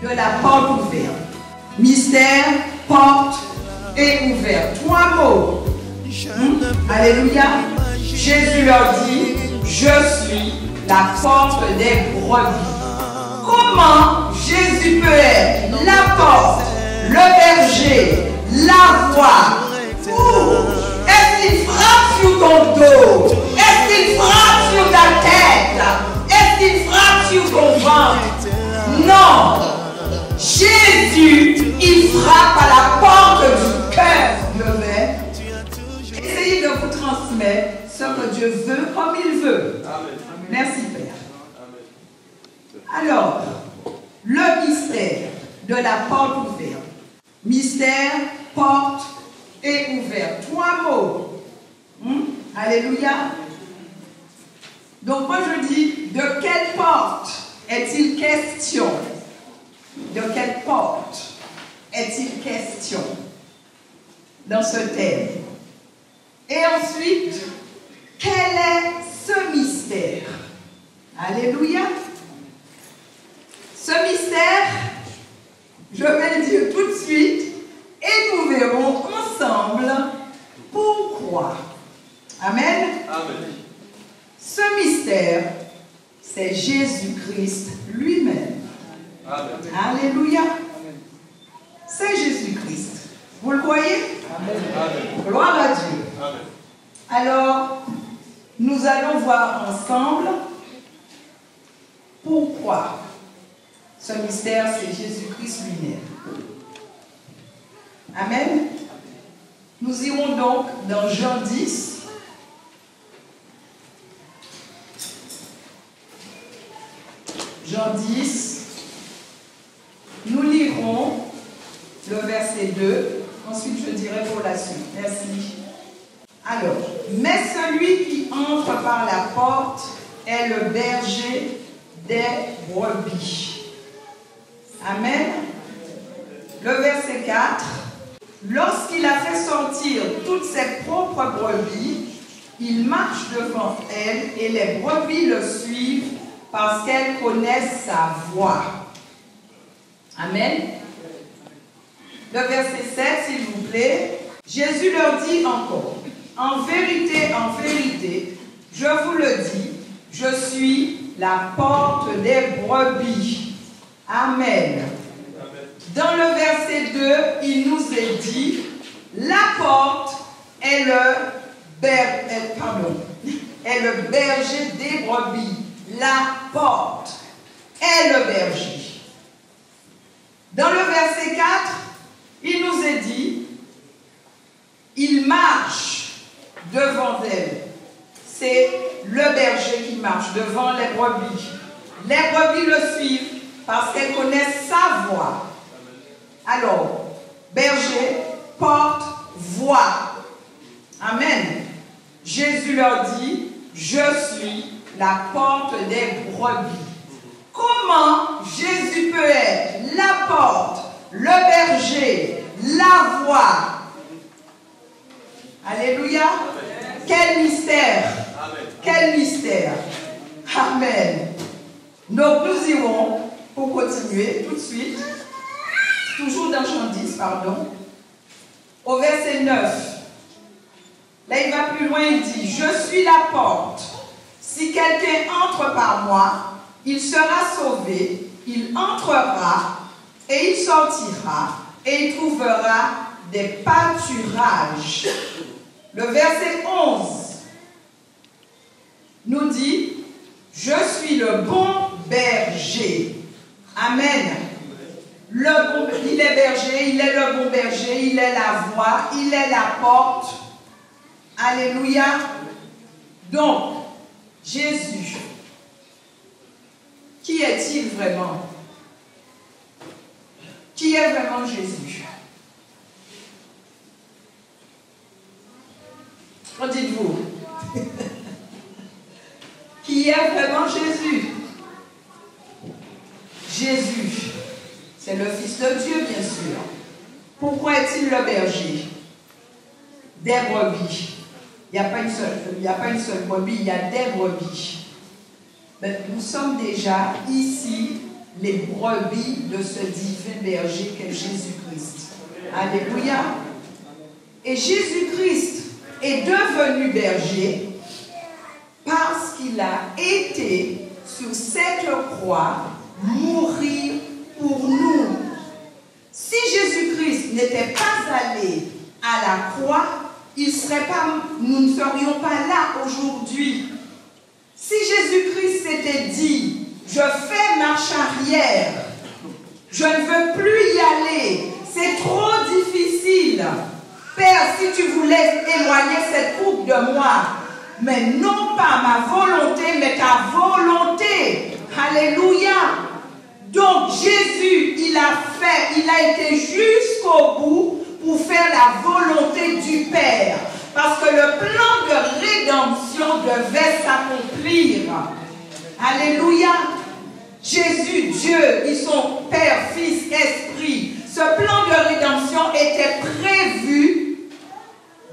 de la porte ouverte. Mystère, porte et ouverte. 3 mots. Alléluia. Jésus leur dit, je suis la porte des brebis. Comment Jésus peut être la porte, le berger, la voie? Est-ce qu'il frappe sur ton dos? Est-ce qu'il frappe sur ta tête? Est-ce qu'il frappe sur ton ventre? Non. Jésus, il frappe à la porte du cœur. Je vais essayer de vous transmettre ce que Dieu veut comme il veut. Merci Père. Alors, le mystère de la porte ouverte. Mystère, porte et ouverte. 3 mots. Alléluia. Donc moi je dis, de quelle porte est-il question? De quelle porte est-il question dans ce thème? Et ensuite, quel est ce mystère? Alléluia. Ce mystère, je vais le dire tout de suite, et nous verrons ensemble pourquoi. Amen. Amen. Ce mystère, c'est Jésus-Christ lui-même. Alléluia. C'est Jésus-Christ. Vous le croyez? Amen. Gloire à Dieu. Amen. Alors, nous allons voir ensemble pourquoi ce mystère, c'est Jésus-Christ lui-même. Amen. Nous irons donc dans Jean 10. Jean 10. Nous lirons le verset 2. Ensuite, je dirai pour la suite. Merci. Alors, mais celui qui entre par la porte est le berger des brebis. Amen. Le verset 4. Lorsqu'il a fait sortir toutes ses propres brebis, il marche devant elles et les brebis le suivent parce qu'elles connaissent sa voix. Amen. Le verset 7, s'il vous plaît. Jésus leur dit encore, en vérité, je vous le dis, je suis la porte des brebis. Amen. Dans le verset 2, il nous est dit, la porte est le berger des brebis. La porte est le berger. Dans le verset 4, il nous est dit, il marche devant elle. C'est le berger qui marche devant les brebis. Les brebis le suivent parce qu'elles connaissent sa voix. Alors, berger, porte, voix. Amen. Jésus leur dit, je suis la porte des brebis. Comment Jésus peut être la porte, le berger, la voix? Alléluia. Amen. Quel mystère. Amen. Quel mystère. Amen. Donc nous irons, pour continuer tout de suite, toujours dans Jean 10, pardon, au verset 9. Là, il va plus loin, il dit, je suis la porte. Si quelqu'un entre par moi, il sera sauvé, il entrera et il sortira et il trouvera des pâturages. Le verset 11 nous dit, je suis le bon berger. Amen. Il est berger, il est le bon berger, il est la voie, il est la porte. Alléluia. Donc, Jésus, qui est-il vraiment? Qui est vraiment Jésus? Qu'en dites-vous? Qui est vraiment Jésus? Jésus, c'est le Fils de Dieu, bien sûr. Pourquoi est-il le berger des brebis? Il n'y a pas une seule brebis, il y a des brebis. Mais nous sommes déjà ici les brebis de ce divin berger qu'est Jésus-Christ. Alléluia. Et Jésus-Christ est devenu berger parce qu'il a été sur cette croix mourir pour nous. Si Jésus-Christ n'était pas allé à la croix, nous ne serions pas là aujourd'hui. Si Jésus-Christ s'était dit, je fais marche arrière, je ne veux plus y aller, c'est trop difficile. Père, si tu voulais éloigner cette coupe de moi, mais non pas ma volonté, mais ta volonté. Alléluia. Donc Jésus, il a été jusqu'au bout pour faire la volonté du Père. Parce que le plan de rédemption devait s'accomplir. Alléluia. Jésus, Dieu, ils sont Père, Fils, Esprit. Ce plan de rédemption était prévu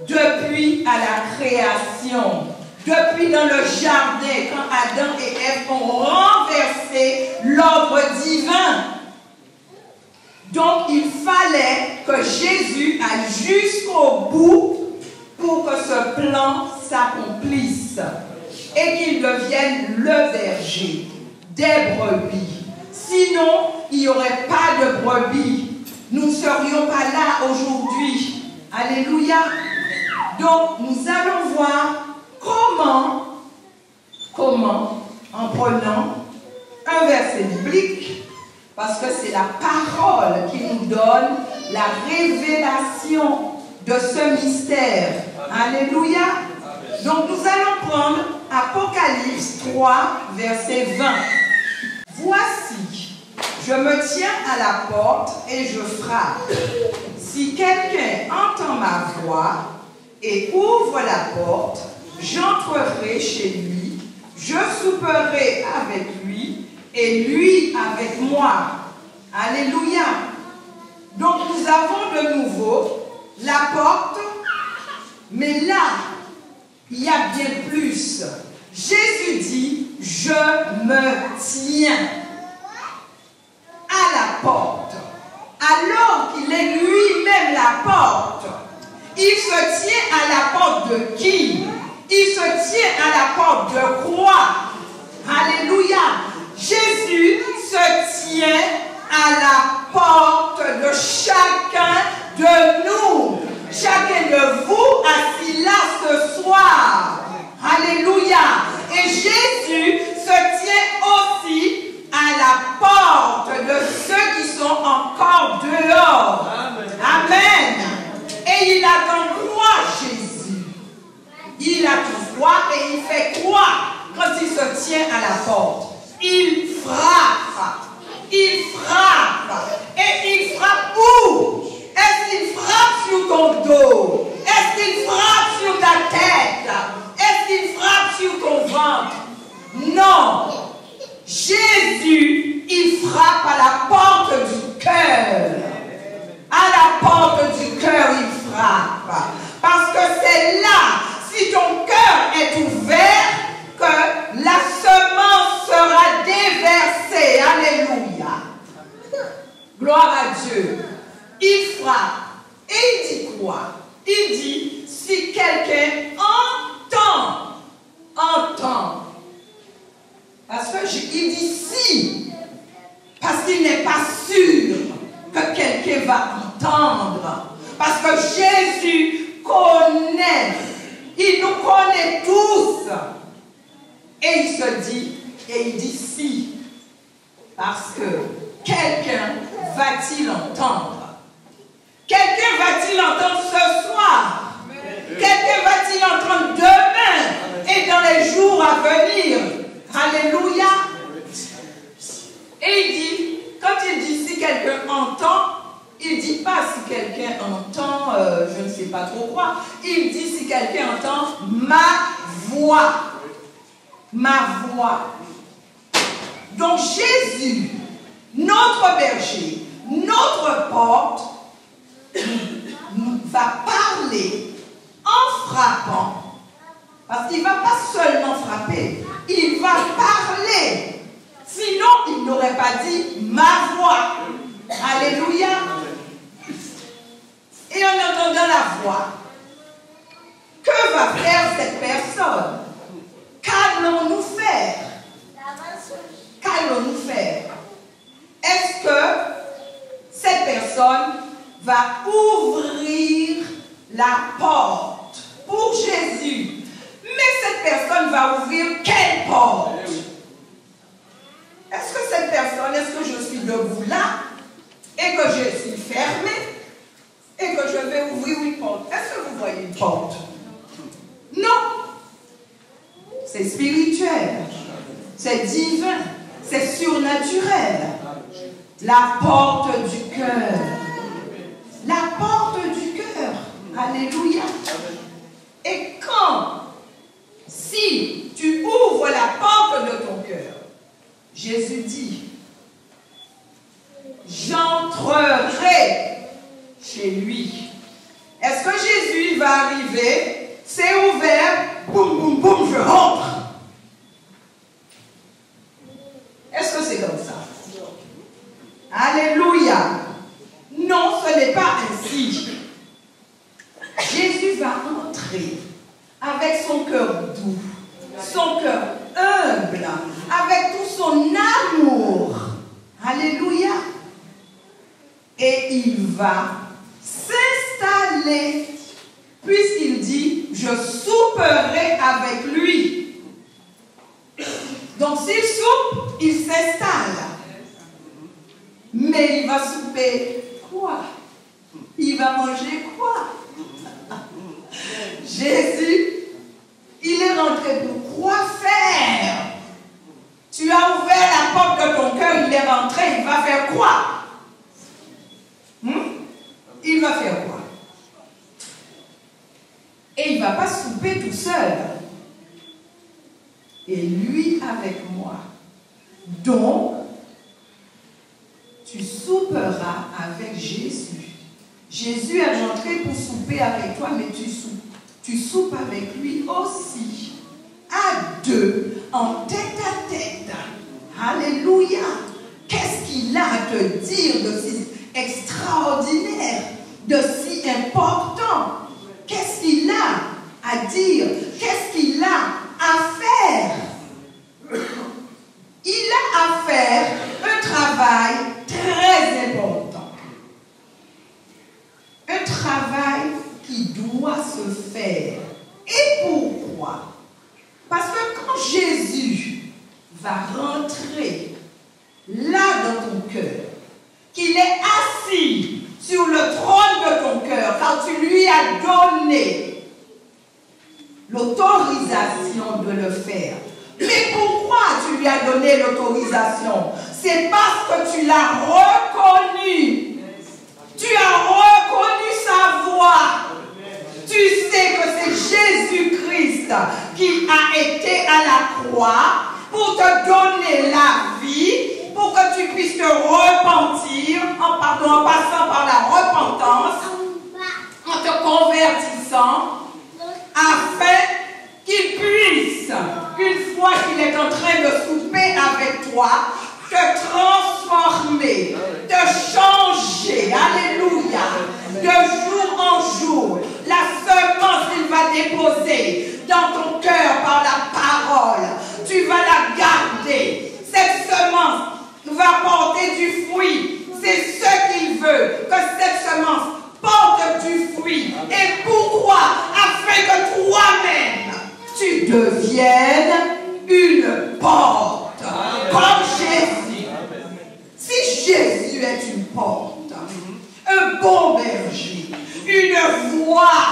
depuis à la création. Depuis dans le jardin, quand Adam et Ève ont renversé l'ordre divin. Donc, il fallait que Jésus aille jusqu'au bout pour que ce plan s'accomplisse et qu'il devienne le berger des brebis. Sinon, il n'y aurait pas de brebis. Nous ne serions pas là aujourd'hui. Alléluia. Donc, nous allons voir comment, en prenant un verset biblique, parce que c'est la parole qui nous donne la révélation de ce mystère. Alléluia. Donc nous allons prendre Apocalypse 3, verset 20. Voici, je me tiens à la porte et je frappe. Si quelqu'un entend ma voix et ouvre la porte, j'entrerai chez lui, je souperai avec lui et lui avec moi. Alléluia. Donc nous avons de nouveau la porte, mais là, il y a bien plus. Jésus dit, je me tiens à la porte. Alors qu'il est lui-même la porte, il se tient à la porte de qui? Il se tient à la porte de quoi? Alléluia. Jésus se tient à la porte de chacun de nous. Chacun de vous assis là ce soir. Alléluia. Et Jésus se tient aussi à la porte de ceux qui sont encore dehors. Amen. Et il attend quoi, Jésus? Il a tout foi et il fait quoi quand il se tient à la porte? Il frappe. Il frappe. Et il frappe où? Est-ce qu'il frappe sur ton dos? Est-ce qu'il frappe sur ta tête? Est-ce qu'il frappe sur ton ventre? Non. Jésus, il frappe à la porte du cœur. À la porte du cœur, il frappe. Parce que c'est là, si ton cœur est ouvert, que la semence sera déversée. Alléluia. Gloire à Dieu. Il frappe. Et il dit quoi? Il dit, si quelqu'un entend. Parce qu'il dit si. Parce qu'il n'est pas sûr que quelqu'un va entendre. Parce que Jésus connaît. Il nous connaît tous. Et il se dit, et il dit si. Parce que quelqu'un va-t-il entendre? Quelqu'un va-t-il entendre ce soir? Quelqu'un va-t-il entendre demain et dans les jours à venir? Alléluia. Et il dit, quand il dit si quelqu'un entend, il ne dit pas si quelqu'un entend, je ne sais pas trop quoi. Il dit si quelqu'un entend ma voix. Ma voix. Donc Jésus, notre berger, notre porte, va parler en frappant. Parce qu'il ne va pas seulement frapper, il va parler. Sinon, il n'aurait pas dit voix. Alléluia. Et en entendant la voix, que va faire cette personne? Qu'allons-nous faire? Qu'allons-nous faire? Est-ce que cette personne va ouvrir la porte pour Jésus? Mais cette personne va ouvrir quelle porte? Est-ce que cette personne, est-ce que je suis debout là et que je suis fermé et que je vais ouvrir une porte? Est-ce que vous voyez une porte? Non. C'est spirituel. C'est divin. C'est surnaturel. La porte du cœur. La porte du cœur. Alléluia. Et quand, si tu ouvres la porte de ton cœur, Jésus dit, j'entrerai chez lui. Est-ce que Jésus va arriver, c'est ouvert, boum, boum, boum, je rentre? Est-ce que c'est comme ça? Alléluia. Non, ce n'est pas ainsi. Jésus va entrer avec son cœur doux, son cœur humble, avec tout son amour. Alléluia. Et il va s'installer, puisqu'il dit, je souperai avec lui. Donc s'il soupe, il s'installe. Mais il va souper quoi? Il va manger quoi? Jésus, il est rentré pour quoi faire? Tu as ouvert la porte de ton cœur, il est rentré, il va faire quoi? Il va faire quoi? Et il ne va pas souper tout seul. Et lui avec moi. Donc, tu souperas avec Jésus. Jésus est rentré pour souper avec toi, mais tu soupes avec lui aussi. À deux, en tête à tête. Alléluia. Qu'est-ce qu'il a à te dire de si extraordinaire, de si important? Qu'est-ce qu'il a à dire? Qu'est-ce qu'il a à faire? Il a à faire un travail très important. Un travail qui doit se faire. Et pourquoi? Parce que quand Jésus va rentrer là dans ton cœur, qu'il est assis sur le trône de ton cœur, quand tu lui as donné l'autorisation de le faire. Mais pourquoi tu lui as donné l'autorisation? C'est parce que tu l'as reconnu. Tu as reconnu sa voix. Tu sais que c'est Jésus-Christ qui a été à la croix pour te donner la vie, pour que tu puisses te repentir, en passant par la repentance, en te convertissant, afin qu'il puisse, une fois qu'il est en train de souper avec toi, te transformer, te changer, alléluia, de jour en jour. La semence qu'il va déposer dans ton cœur par la parole, tu vas la garder. Cette semence va porter du fruit. C'est ce qu'il veut, que cette semence porte du fruit. Et pourquoi? Afin que toi-même, tu deviennes une porte. Comme Jésus. Si Jésus est une porte, un bon berger, une voie,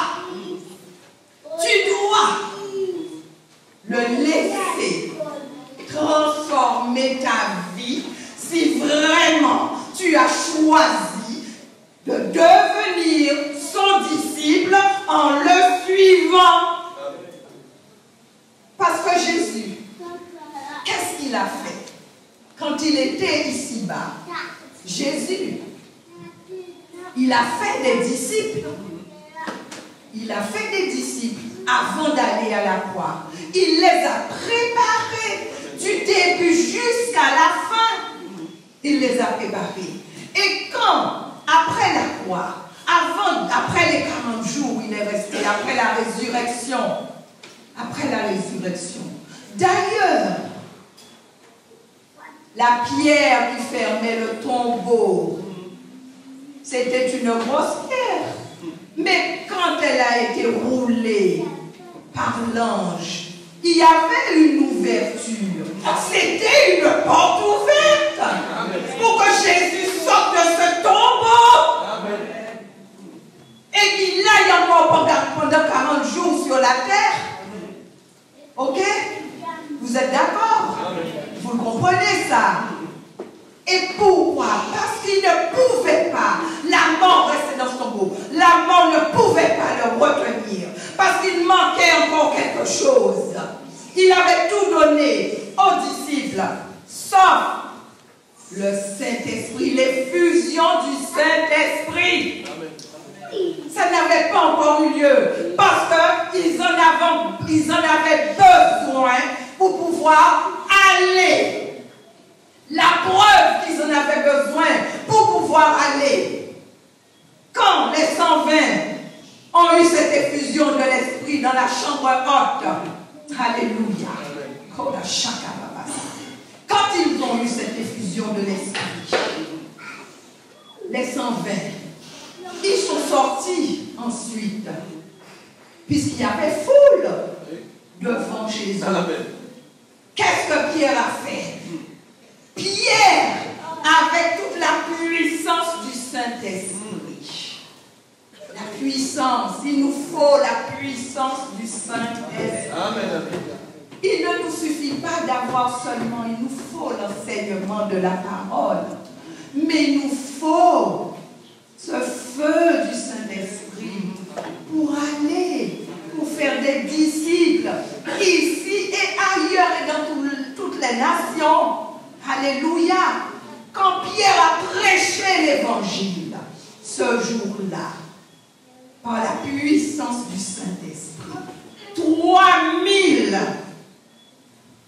tu dois le laisser transformer ta vie si vraiment tu as choisi de devenir son disciple en le suivant. Parce que Jésus, qu'est-ce qu'il a fait quand il était ici-bas? Jésus, il a fait des disciples. Il a fait des disciples avant d'aller à la croix. Il les a préparés du début jusqu'à la fin. Il les a préparés. Et quand, après la croix, après les 40 jours où il est resté, après la résurrection, d'ailleurs, la pierre qui fermait le tombeau, c'était une grosse pierre. Mais quand elle a été roulée par l'ange, il y avait une ouverture. C'était une porte ouverte pour que Jésus sorte de ce tombeau. Et qu'il aille encore pendant 40 jours sur la terre. Ok? Vous êtes d'accord? Vous le comprenez ça? Et pourquoi? Parce qu'il ne pouvait pas. La mort restait dans ce tombeau. La mort ne pouvait pas le retenir. Parce qu'il manquait encore quelque chose. Il avait tout donné aux disciples, sauf le Saint-Esprit, l'effusion du Saint-Esprit. Ça n'avait pas encore eu lieu parce qu'ils en avaient besoin pour pouvoir aller. La preuve qu'ils en avaient besoin pour pouvoir aller. Quand les 120 ont eu cette effusion de l'Esprit dans la chambre haute, alléluia. Quand ils ont eu cette effusion de l'Esprit, les 120, ils sont sortis ensuite, puisqu'il y avait foule devant Jésus. Qu'est-ce que Pierre a fait? Pierre, avec toute la puissance du Saint-Esprit, la puissance, il nous faut la puissance du Saint-Esprit. Il ne nous suffit pas d'avoir seulement, il nous faut l'enseignement de la parole, mais il nous faut ce feu du Saint-Esprit pour aller, pour faire des disciples ici et ailleurs et dans toutes les nations. Alléluia. Quand Pierre a prêché l'évangile ce jour-là, par la puissance du Saint-Esprit, 3000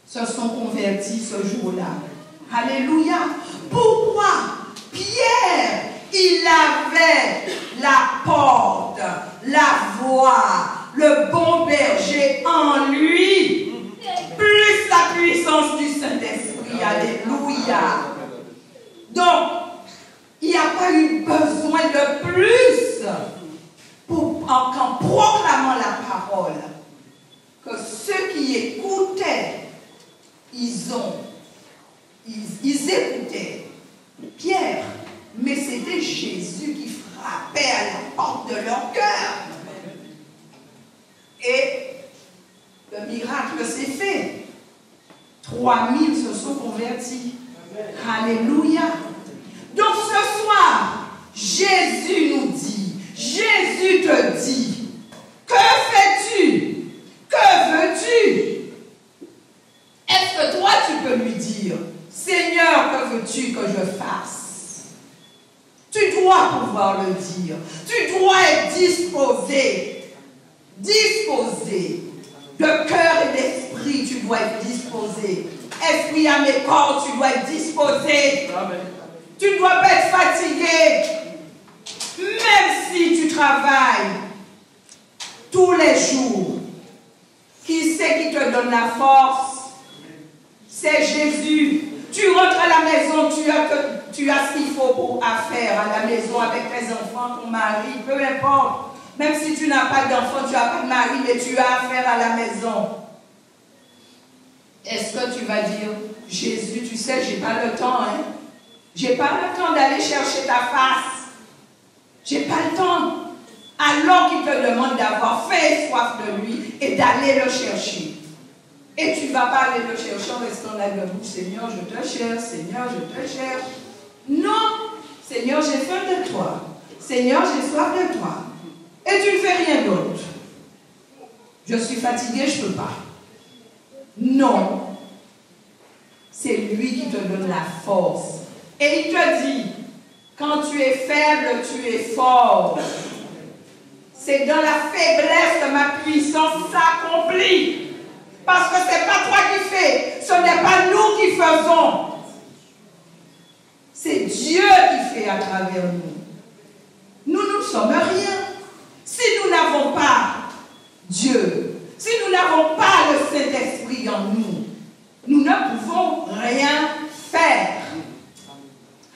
se sont convertis ce jour-là. Alléluia. Pourquoi? Pierre, il avait la porte, la voie, le bon berger en lui, plus la puissance du Saint-Esprit. Alléluia. Donc, il n'y a pas eu besoin de plus en proclamant la parole, que ceux qui écoutaient, ils écoutaient Pierre, mais c'était Jésus qui frappait à la porte de leur cœur. Et le miracle s'est fait. 3000 se sont convertis. Alléluia. Donc ce soir, Jésus nous dit, Jésus te dit, que fais-tu? Que veux-tu? Est-ce que toi tu peux lui dire, Seigneur, que veux-tu que je fasse? Tu dois pouvoir le dire. Tu dois être disposé. Disposé. De cœur et d'esprit, tu dois être disposé. Esprit à mes corps, tu dois être disposé. Amen. Tu ne dois pas être fatigué. Même si tu travailles tous les jours. Qui c'est qui te donne la force? C'est Jésus. Tu rentres à la maison, tu as ce qu'il faut à faire à la maison avec tes enfants, ton mari, peu importe. Même si tu n'as pas d'enfant, tu n'as pas de mari, mais tu as affaire à la maison. Est-ce que tu vas dire, Jésus, tu sais, j'ai pas le temps, hein? J'ai pas le temps d'aller chercher ta face. J'ai pas le temps. Alors qu'il te demande d'avoir faim et soif de lui et d'aller le chercher. Et tu ne vas pas aller le chercher en restant là debout. Seigneur, je te cherche. Seigneur, je te cherche. Non. Seigneur, j'ai faim de toi. Seigneur, j'ai soif de toi. Et tu ne fais rien d'autre. Je suis fatigué, je ne peux pas. Non. C'est lui qui te donne la force. Et il te dit, quand tu es faible, tu es fort. C'est dans la faiblesse que ma puissance s'accomplit. Parce que ce n'est pas toi qui fais, ce n'est pas nous qui faisons. Dieu qui fait à travers nous. Nous ne sommes rien. Si nous n'avons pas Dieu, si nous n'avons pas le Saint-Esprit en nous, nous ne pouvons rien faire.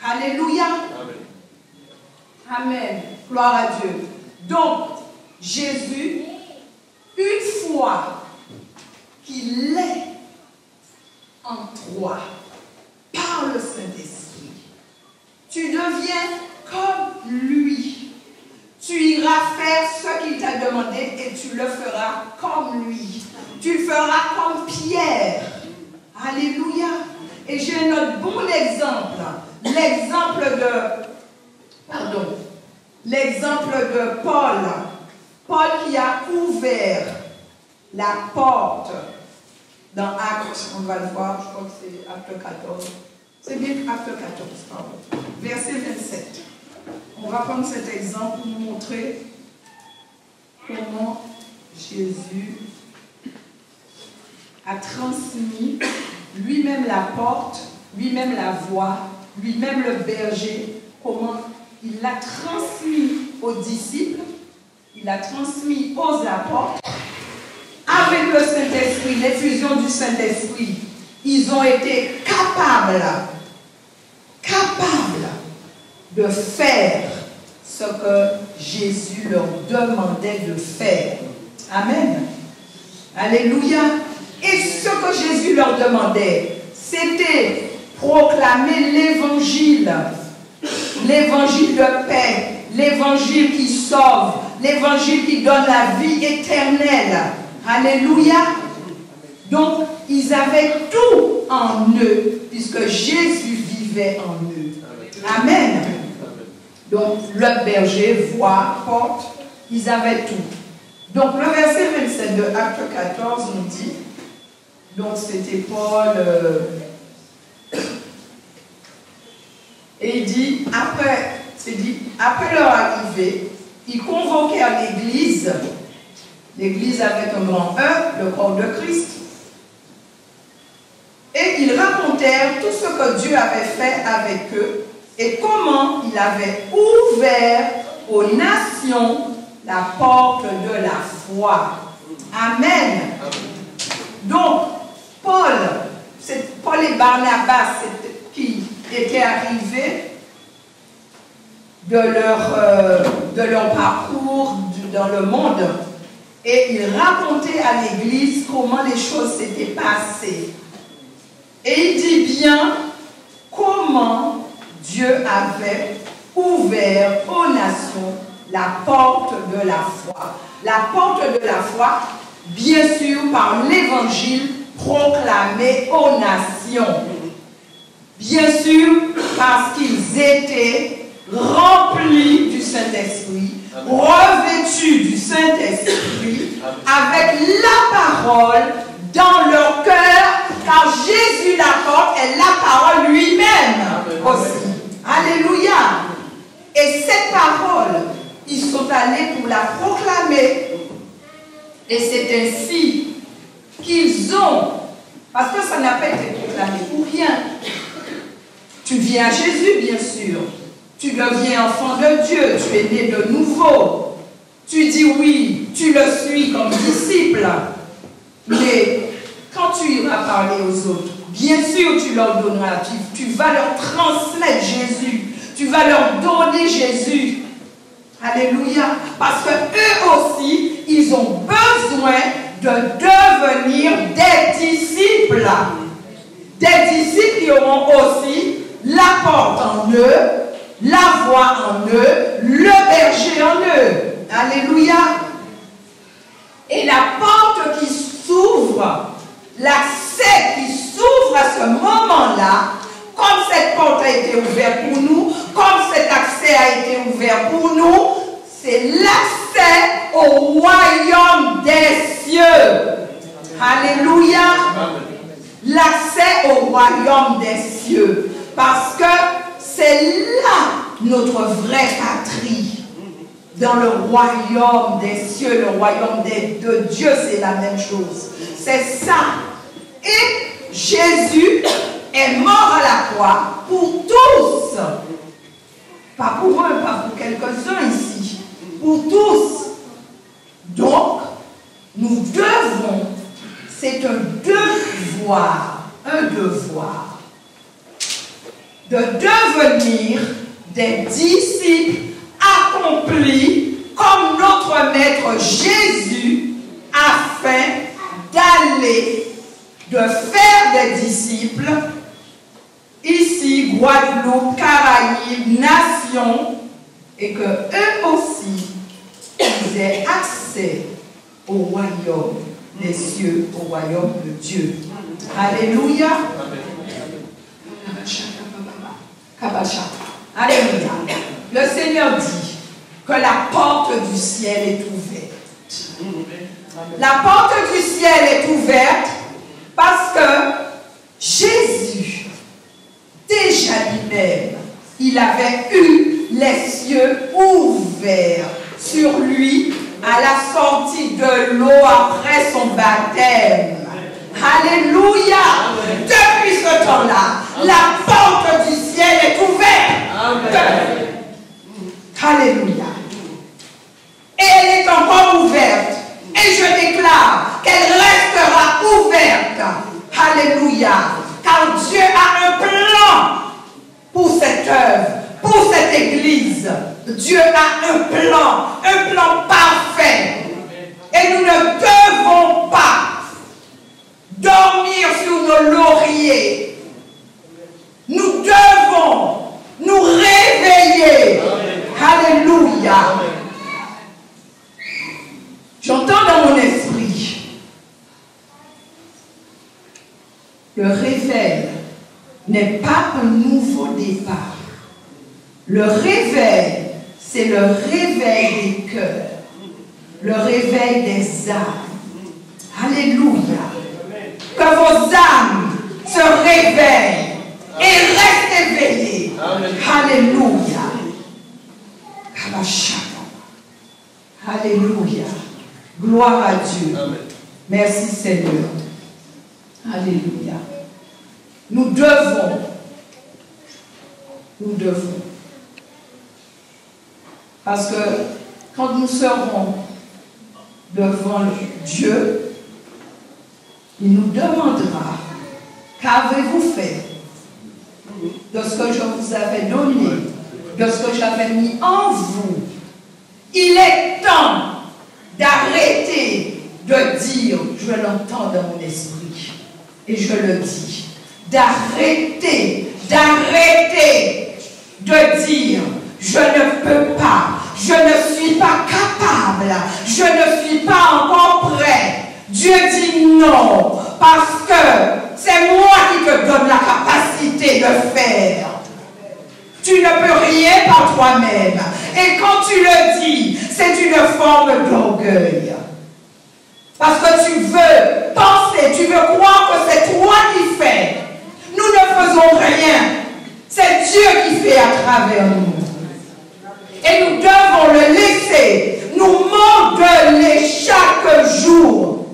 Alléluia. Amen. Gloire à Dieu. Donc, Jésus, une fois qu'il est en toi, par le Saint-Esprit, tu deviens comme lui. Tu iras faire ce qu'il t'a demandé et tu le feras comme lui. Tu le feras comme Pierre. Alléluia. Et j'ai un autre bon exemple. L'exemple de Paul. Paul qui a ouvert la porte dans Actes, on va le voir, je crois que c'est Acte 14. C'est bien Acte 14, pardon. Verset 27. On va prendre cet exemple pour nous montrer comment Jésus a transmis lui-même la porte, lui-même la voie, lui-même le berger, comment il l'a transmis aux disciples, il l'a transmis aux apôtres. Avec le Saint-Esprit, l'effusion du Saint-Esprit, ils ont été capables de faire ce que Jésus leur demandait de faire. Amen. Alléluia. Et ce que Jésus leur demandait, c'était proclamer l'évangile. L'évangile de paix, l'évangile qui sauve, l'évangile qui donne la vie éternelle. Alléluia. Donc, ils avaient tout en eux, puisque Jésus vivait en eux. Amen. Donc, le berger, voie, porte, ils avaient tout. Donc, le verset 27 de Acte 14 nous dit, donc c'était Paul, et il dit, après leur arrivée, ils convoquèrent l'église avec un grand E, le corps de Christ, et ils racontèrent tout ce que Dieu avait fait avec eux et comment il avait ouvert aux nations la porte de la foi. Amen. Donc, Paul et Barnabas qui étaient arrivés de leur parcours dans le monde, et ils racontaient à l'église comment les choses s'étaient passées. Et il dit bien comment Dieu avait ouvert aux nations la porte de la foi. La porte de la foi, bien sûr, par l'évangile proclamé aux nations. Bien sûr, parce qu'ils étaient remplis du Saint-Esprit, revêtus du Saint-Esprit, avec la parole dans leur cœur, car Jésus l'apporte et la parole lui-même aussi. Alléluia. Et cette parole, ils sont allés pour la proclamer. Et c'est ainsi qu'ils ont, parce que ça n'a pas été proclamé pour rien. Tu viens à Jésus, bien sûr. Tu deviens enfant de Dieu. Tu es né de nouveau. Tu dis oui, tu le suis comme disciple. Mais quand tu iras parler aux autres, bien sûr tu leur donneras, tu vas leur transmettre Jésus. Tu vas leur donner Jésus. Alléluia. Parce que eux aussi, ils ont besoin de devenir des disciples. Des disciples qui auront aussi la porte en eux, la voie en eux, le berger en eux. Alléluia. Et la porte qui s'ouvre, l'accès qui s'ouvre à ce moment-là, comme cette porte a été ouverte pour nous, comme cet accès a été ouvert pour nous, c'est l'accès au royaume des cieux. Alléluia. L'accès au royaume des cieux. Parce que c'est là notre vraie patrie. Dans le royaume des cieux, le royaume de Dieu, c'est la même chose. C'est ça. Et Jésus est mort à la croix pour tous. Pas pour un, pas pour quelques-uns ici. Pour tous. Donc, nous devons, c'est un devoir, de devenir des disciples accomplis comme notre Maître Jésus, afin d'aller, de faire des disciples ici, Guadeloupe, Caraïbes, Nation, et que eux aussi, ils aient accès au royaume des cieux, au royaume de Dieu. Alléluia. Alléluia. Le Seigneur dit que la porte du ciel est ouverte. La porte du ciel est ouverte parce que Jésus, déjà lui-même, il avait eu les cieux ouverts sur lui à la sortie de l'eau après son baptême. Alléluia. Depuis ce temps-là, la porte du ciel est ouverte. Amen. Alléluia. Et elle est encore ouverte. Et je déclare qu'elle restera ouverte. Alléluia. Car Dieu a un plan pour cette œuvre, pour cette église. Dieu a un plan parfait. Et nous ne devons pas dormir sur nos lauriers. Nous devons nous réveiller. Alléluia. J'entends dans mon esprit le réveil n'est pas un nouveau départ. Le réveil, c'est le réveil des cœurs, le réveil des âmes. Alléluia. Que vos âmes se réveillent et restent éveillées. Alléluia. Alléluia. Gloire à Dieu. Merci Seigneur. Alléluia. Nous devons. Parce que quand nous serons devant Dieu, il nous demandera, qu'avez-vous fait de ce que je vous avais donné, de ce que j'avais mis en vous? Il est temps d'arrêter de dire, je l'entends dans mon esprit, et je le dis, d'arrêter de dire, je ne peux pas, je ne suis pas capable, je ne suis pas encore prêt. Dieu dit non, parce que c'est moi qui te donne la capacité de faire. Tu ne peux rien par toi-même. Et quand tu le dis, c'est une forme d'orgueil. Parce que tu veux penser, tu veux croire que c'est toi qui fais. Nous ne faisons rien. C'est Dieu qui fait à travers nous. Et nous devons le laisser nous modeler chaque jour.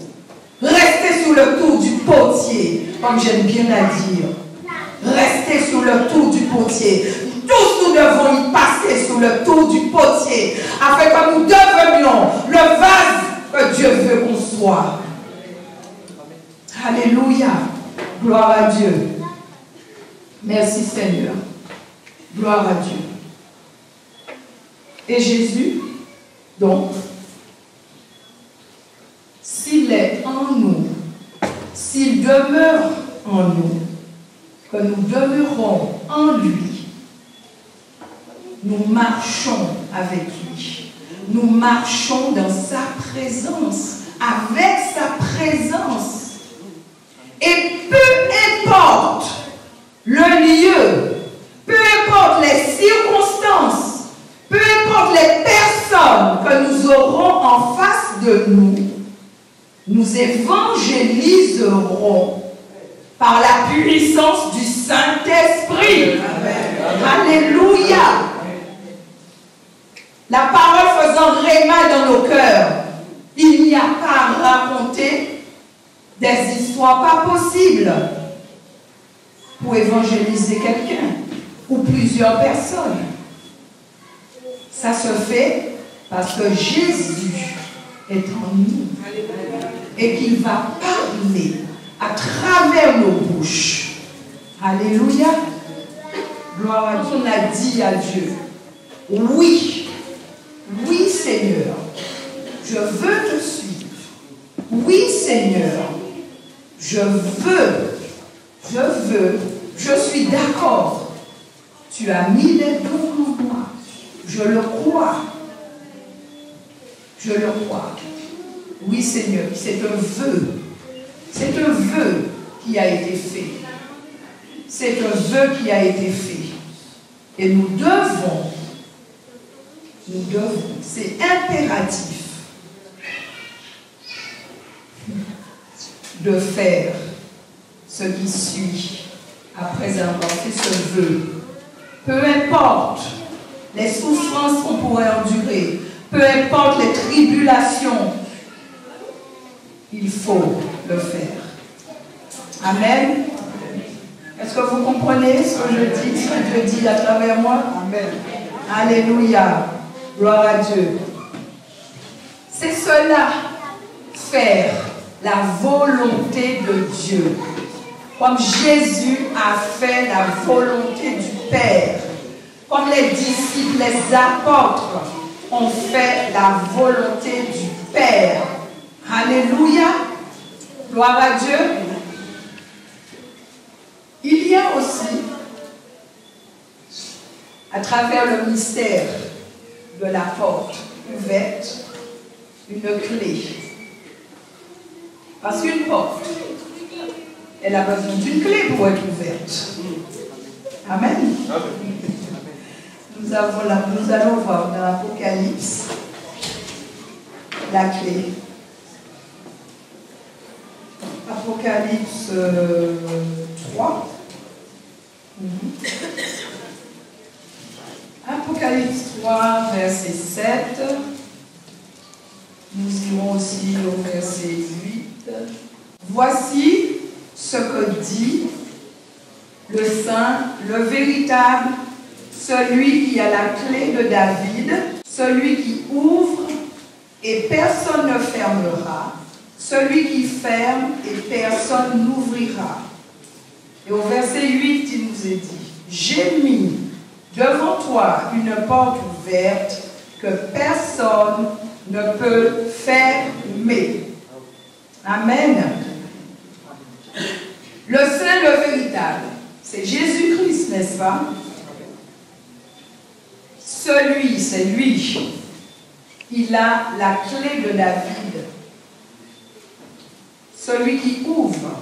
Rester sous le tour du potier, comme j'aime bien la dire. Rester sous le tour du potier. Tous nous devons y passer sous le tour du potier, afin que nous devenions le vase que Dieu veut qu'on soit. Alléluia. Gloire à Dieu. Merci Seigneur. Gloire à Dieu. Et Jésus, donc, s'il est en nous, s'il demeure en nous, que nous demeurons en lui, nous marchons avec lui. Nous marchons dans sa présence, avec sa présence. Et peu importe le lieu, peu importe les circonstances, peu importe les personnes que nous aurons en face de nous, nous évangéliserons par la puissance du Saint-Esprit. Alléluia. La parole faisant réma dans nos cœurs, il n'y a pas à raconter des histoires pas possibles pour évangéliser quelqu'un ou plusieurs personnes. Ça se fait parce que Jésus est en nous et qu'il va parler à travers nos bouches. Alléluia. Gloire à Dieu. On a dit à Dieu, oui, oui Seigneur, je veux te suivre. Oui Seigneur, je suis d'accord. Tu as mis les dons en moi. Je le crois. Je le crois. Oui Seigneur, c'est un vœu. C'est un vœu qui a été fait. C'est un vœu qui a été fait. Et nous devons, c'est impératif de faire ce qui suit après avoir fait ce vœu. Peu importe les souffrances qu'on pourrait endurer, peu importe les tribulations, il faut le faire. Amen. Est-ce que vous comprenez ce que je dis, ce que Dieu dit à travers moi? Amen. Alléluia. Gloire à Dieu. C'est cela, faire la volonté de Dieu. Comme Jésus a fait la volonté du Père. Comme les disciples, les apôtres ont fait la volonté du Père. Alléluia. Gloire à Dieu. Il y a aussi, à travers le mystère de la porte ouverte, une clé. Parce qu'une porte, elle a besoin d'une clé pour être ouverte. Amen. Nous allons voir dans l'Apocalypse la clé. Apocalypse 3. Apocalypse 3, verset 7. Nous irons aussi au verset 8. Voici ce que dit le Saint, le véritable, celui qui a la clé de David, celui qui ouvre et personne ne fermera, celui qui ferme et personne n'ouvrira. Et au verset 8, il nous est dit, j'ai mis devant toi une porte ouverte que personne ne peut fermer. Amen. Le Saint, le véritable, c'est Jésus-Christ, n'est-ce pas? Celui, c'est lui. Il a la clé de David. Celui qui ouvre.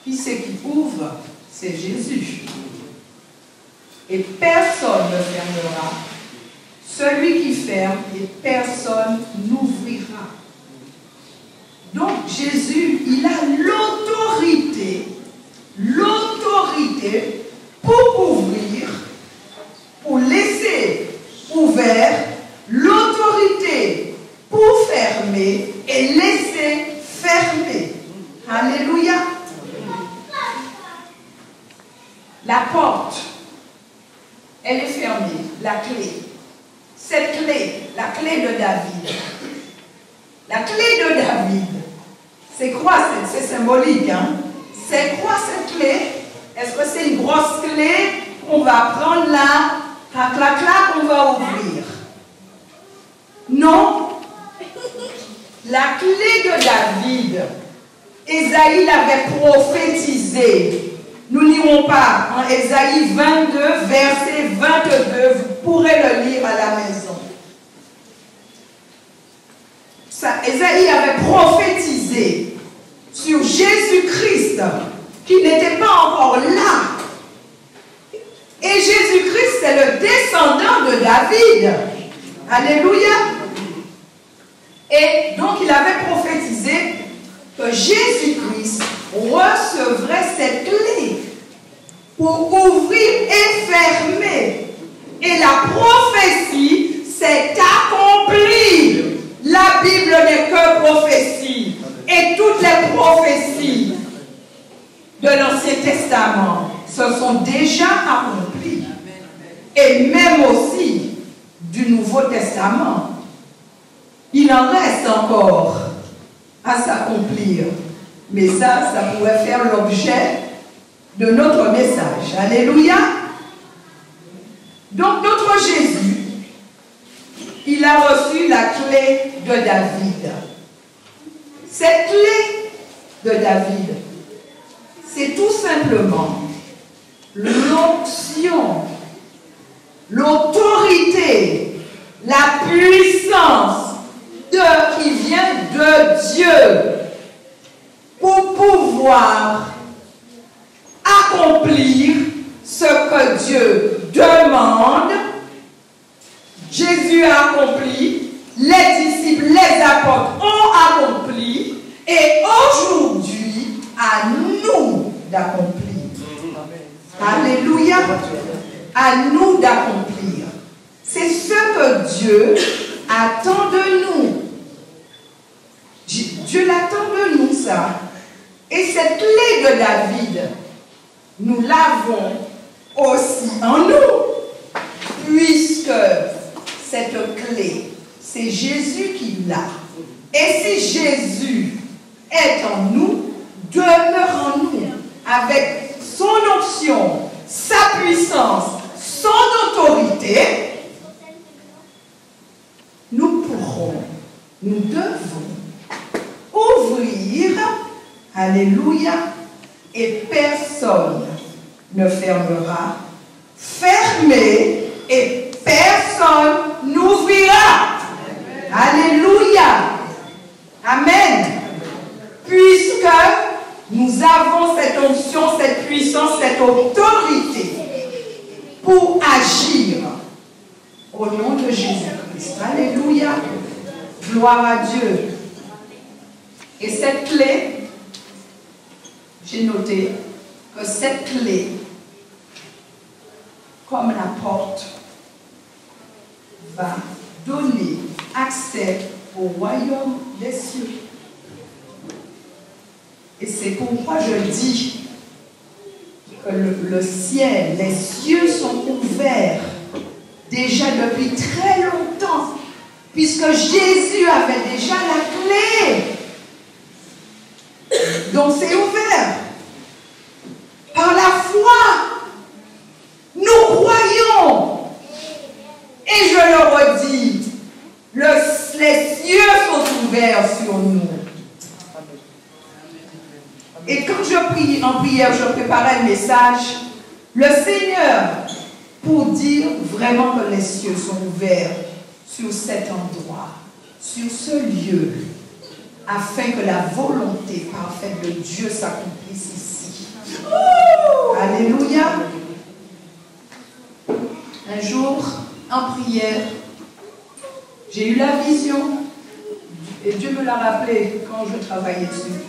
Qui c'est qui ouvre? C'est Jésus. Et personne ne fermera. Celui qui ferme et personne n'ouvrira. Donc Jésus, il a l'autorité pour ouvrir, pour laisser ouvert, l'autorité pour fermer et laisser fermer. Alléluia. La porte, elle est fermée, la clé. Cette clé, la clé de David. La clé de David, c'est quoi? C'est symbolique, hein? C'est quoi cette clé? Est-ce que c'est une grosse clé qu'on va prendre là, clac, on va ouvrir? Non. La clé de David, Ésaïe l'avait prophétisé. Nous n'irons pas en Ésaïe 22, verset 22. Vous pourrez le lire à la maison. Ésaïe avait prophétisé sur Jésus-Christ qui n'était pas encore là. Et Jésus-Christ, c'est le descendant de David. Alléluia. Et donc, il avait prophétisé que Jésus-Christ recevrait cette clé pour ouvrir et fermer. Et la prophétie s'est accomplie. La Bible n'est que prophétie. Et toutes les prophéties de l'Ancien Testament se sont déjà accomplies. Et même aussi du Nouveau il en reste encore à s'accomplir. Mais ça pourrait faire l'objet de notre message. Alléluia. Donc notre Jésus, il a reçu la clé de David. Cette clé de David, c'est tout simplement l'onction, l'autorité, la puissance qui vient de Dieu pour pouvoir accomplir ce que Dieu demande. Jésus a accompli, les disciples, les apôtres ont accompli, et aujourd'hui, à nous d'accomplir. Alléluia. À nous d'accomplir. C'est ce que Dieu attend de nous. Dieu l'attend de nous, ça. Et cette clé de David, nous l'avons aussi en nous, puisque cette clé, c'est Jésus qui l'a. Et si Jésus est en nous, demeure en nous, avec son onction, sa puissance, son autorité, nous pourrons, nous devons ouvrir, alléluia, et personne ne fermera, fermer et personne n'ouvrira. Alléluia. Amen. Puisque nous avons cette onction, cette puissance, cette autorité pour agir au nom de Jésus-Christ. Alléluia. Gloire à Dieu. Et cette clé, j'ai noté que cette clé, comme la porte, va donner accès au royaume des cieux. Et c'est pourquoi je dis que le ciel, les cieux sont ouverts déjà depuis très longtemps, puisque Jésus avait déjà la clé. Donc c'est ouvert. Par la foi, nous croyons. Et je le redis, les cieux sont ouverts sur nous. Et quand je prie en prière, je préparais le message, le Seigneur, pour dire vraiment que les cieux sont ouverts sur cet endroit, sur ce lieu, afin que la volonté parfaite de Dieu s'accomplisse ici. Alléluia. Un jour, en prière, j'ai eu la vision, et Dieu me l'a rappelé quand je travaillais dessus,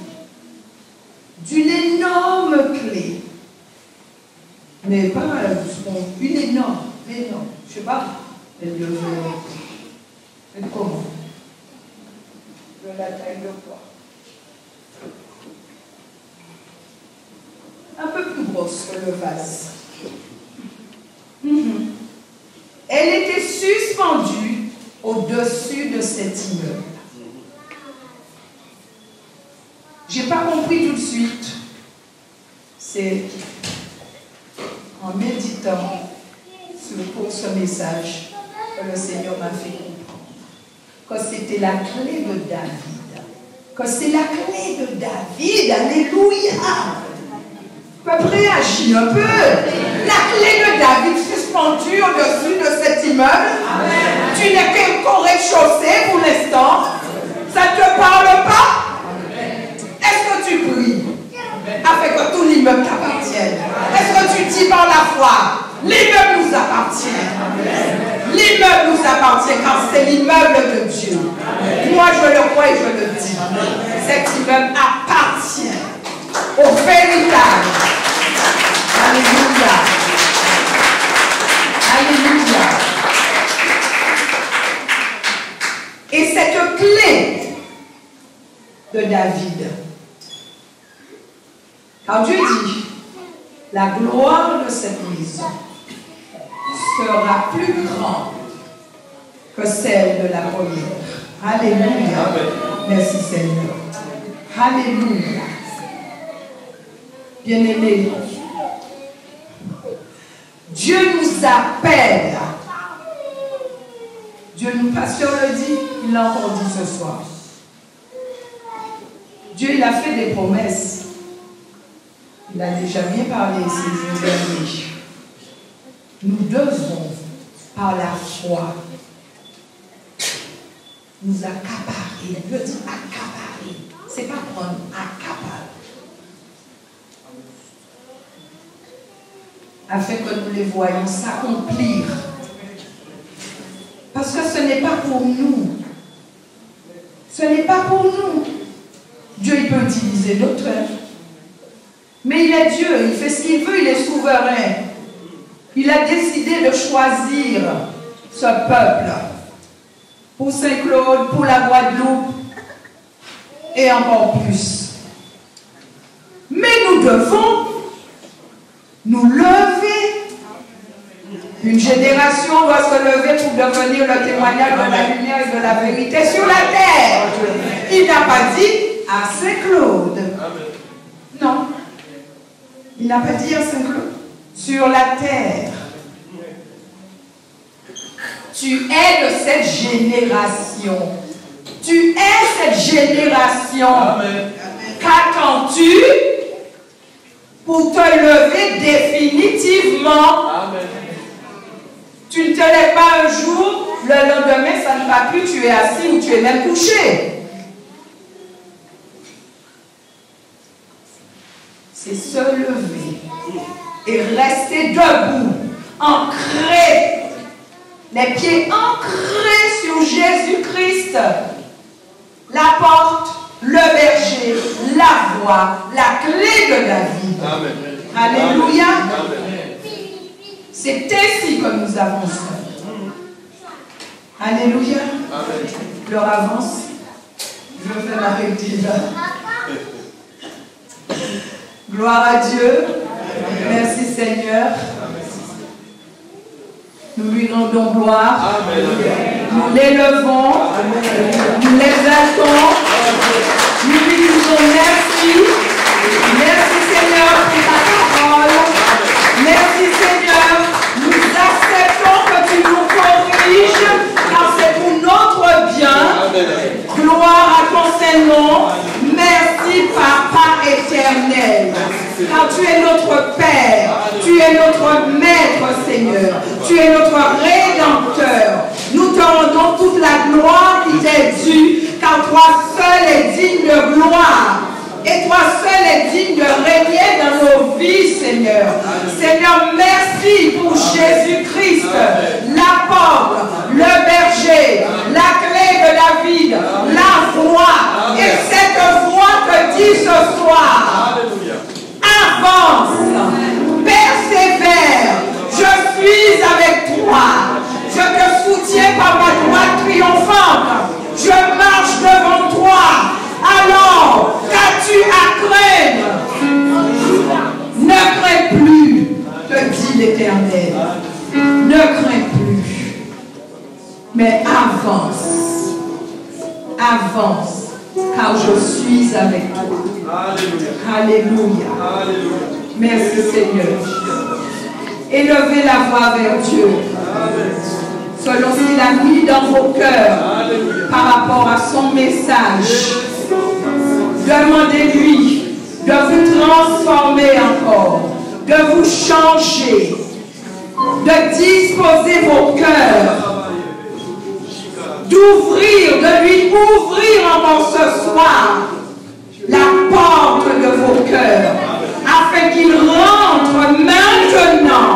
d'une énorme clé. Mais pas une énorme, je ne sais pas, mais comment? De la taille de quoi? Un peu plus grosse que le vase. Elle était suspendue au-dessus de cet immeuble. Je n'ai pas compris tout de suite. C'est en méditant pour ce message que le Seigneur m'a fait comprendre que c'était la clé de David. Que c'est la clé de David. Alléluia. Tu peux réagir un peu. La clé de David suspendue au-dessus de cet immeuble. Amen. Tu n'es qu'au rez-de-chaussée pour l'instant. Ça ne te parle pas? Est-ce que tu pries afin que tout l'immeuble t'appartienne? Est-ce que tu dis par la foi, l'immeuble nous appartient? L'immeuble nous appartient car c'est l'immeuble de Dieu. Moi je le crois et je le dis. Cet immeuble appartient au véritable. Alléluia. Alléluia. Et cette clé de David, car Dieu dit, la gloire de cette maison sera plus grande que celle de la première. Alléluia. Merci Seigneur. Alléluia. Bien-aimés, Dieu nous appelle. Dieu nous, pasteur le dit, il l'a encore dit ce soir. Dieu, il a fait des promesses. Il a déjà bien parlé ces derniers. Nous devons, par la foi, nous accaparer. Dieu dit accaparer. Ce n'est pas prendre, accaparer. Afin que nous les voyions s'accomplir. Parce que ce n'est pas pour nous. Ce n'est pas pour nous. Dieu, il peut utiliser d'autres. Mais il est Dieu, il fait ce qu'il veut, il est souverain. Il a décidé de choisir ce peuple pour Saint-Claude, pour la Guadeloupe et encore plus. Mais nous devons nous lever. Une génération doit se lever pour devenir le témoignage de la lumière et de la vérité sur la terre. Il n'a pas dit à Saint-Claude. Non. Il n'a pas dit à Saint-Claude. Sur la terre. Tu es de cette génération. Tu es cette génération. Qu'attends-tu pour te lever définitivement? Amen. Tu ne te lèves pas un jour, le lendemain ça ne va plus, tu es assis ou tu es même couché. C'est se lever et rester debout, ancré, les pieds ancrés sur Jésus-Christ, la porte, le berger, la voie, la clé de la vie. Amen. Alléluia. Amen. C'est ainsi que nous avançons. Alléluia. Amen. Leur avance. Je vais m'arrêter là. Gloire à Dieu. Merci Seigneur. Nous lui rendons gloire. Amen. Nous l'élevons. Nous l'exaltons. Nous lui disons merci. Merci Seigneur pour ta parole. Merci Seigneur. Nous acceptons que tu nous corriges car c'est pour notre bien. Gloire à ton Saint-Nom. Merci Papa éternel. Car tu es notre Père. Tu es notre Maître Seigneur. Tu es notre Rédempteur. Nous te rendons toute la gloire qui t'est due car toi seul es digne de gloire. Et toi seul es digne de régner dans nos vies, Seigneur. Seigneur, merci pour Jésus-Christ, la porte, le berger, la clé de David, la voie. Et cette voie te dit ce soir, avance, persévère, je suis avec toi. Je te soutiens par ma droite triomphante. Je marche devant toi. Alors, qu'as-tu à craindre? Ne crains plus, te dit l'Éternel. Ne crains plus. Mais avance. Avance. Car je suis avec toi. Alléluia. Alléluia. Merci Seigneur. Élevez la voix vers Dieu. Selon ce qu'il a mis dans vos cœurs par rapport à son message. Demandez-lui de vous transformer encore, de vous changer, de disposer vos cœurs, d'ouvrir, de lui ouvrir encore ce soir la porte de vos cœurs, afin qu'il rentre maintenant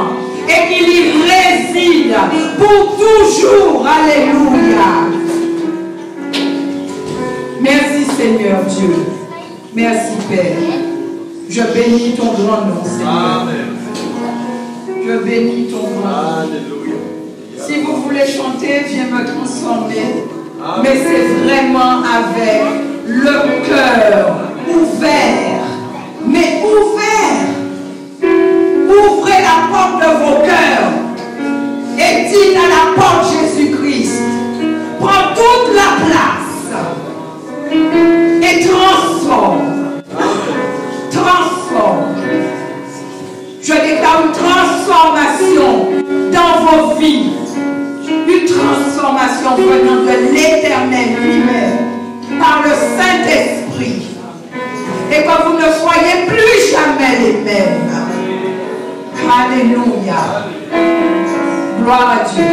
et qu'il y réside pour toujours. Alléluia. Merci Seigneur Dieu. Merci Père. Je bénis ton grand nom, Seigneur. Amen. Je bénis ton grand nom. Alléluia. Si vous voulez chanter, viens me transformer. Amen. Mais c'est vraiment avec le cœur ouvert. Mais ouvert. Ouvrez la porte de vos cœurs et dites à la porte Jésus-Christ. Prends toute la place. révélation venant de l'Éternel lui-même, par le Saint-Esprit, et que vous ne soyez plus jamais les mêmes. Alléluia. Gloire à Dieu.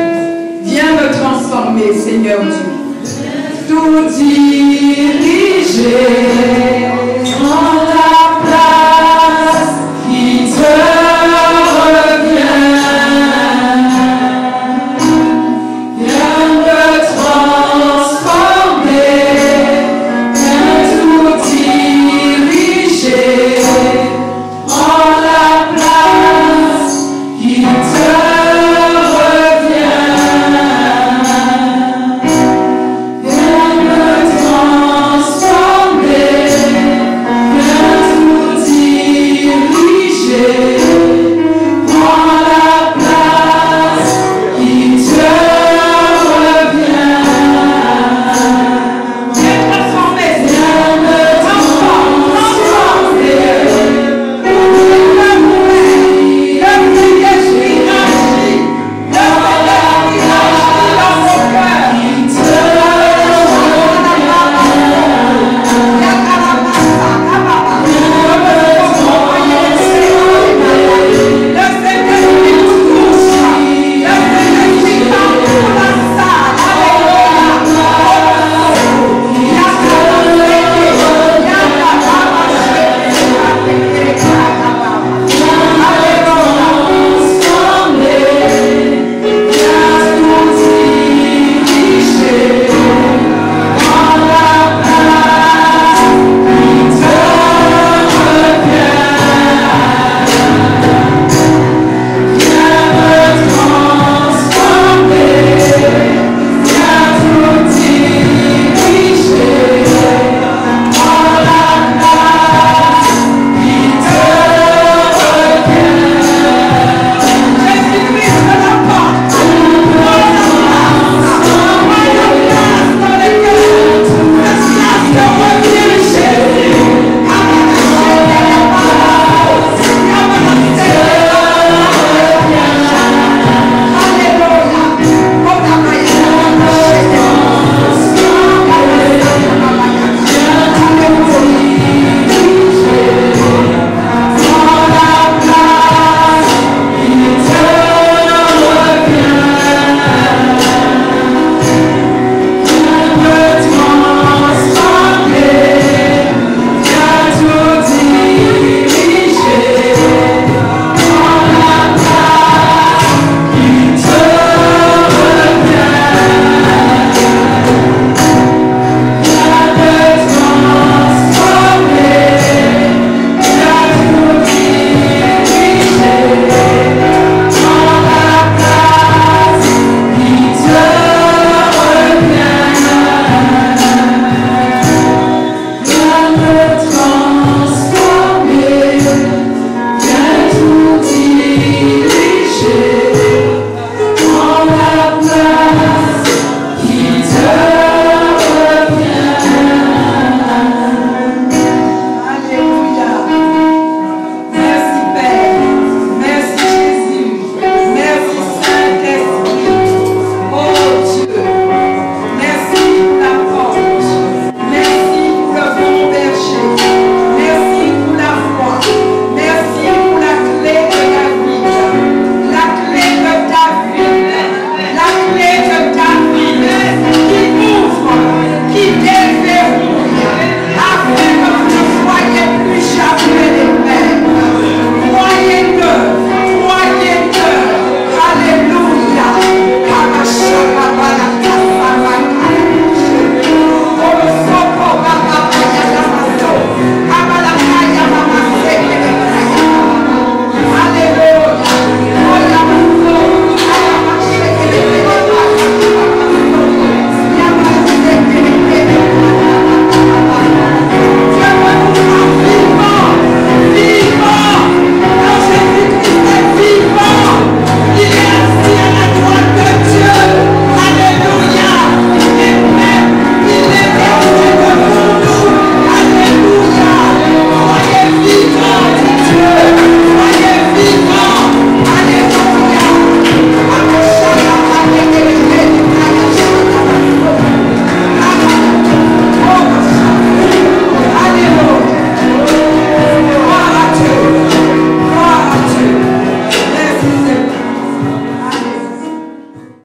Viens me transformer, Seigneur Dieu. Tout diriger en ta